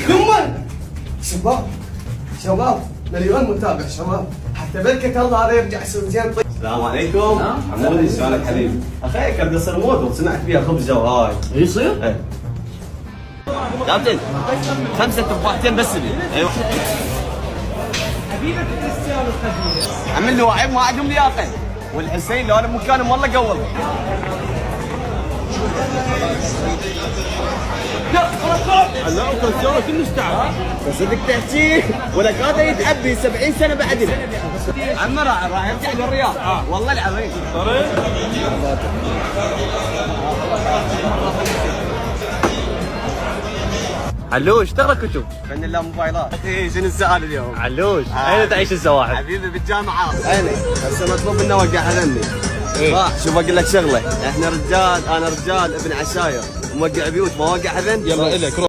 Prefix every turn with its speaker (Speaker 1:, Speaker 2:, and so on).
Speaker 1: يما شباب مليون متابع شباب، حتى بركة الله هذا يرجع يصير زين. طيب السلام عليكم. عمودي شلونك حبيبي؟ اخيك ابي اصير موديل، صنعت فيها خبزه وهاي.
Speaker 2: يصير؟
Speaker 1: ايه
Speaker 2: كابتن 5 تفاحتين بس لي. ايوه
Speaker 3: حبيبك كريستيانو الخبيث.
Speaker 2: عمل له وعيب ما عندهم لياقه، والحسين لو انا مكانهم والله قول.
Speaker 3: لا كريستيانو كلش تعب.
Speaker 2: بس بدك تحكي ولك هذا يتعبي 70 سنه بعدنا. عمي راح يرجع للرياض. والله العظيم. علوش تقرا كتب؟ فن الله موبايلات. اخي شنو السؤال اليوم؟ علوش اين تعيش السواحل؟ حبيبي بالجامعة. انا هسه مطلوب منا وقع حذني. راح شوف اقول لك شغله، احنا رجال، انا رجال ابن عشاير موقع بيوت ما وقع حذن.
Speaker 3: يلا الك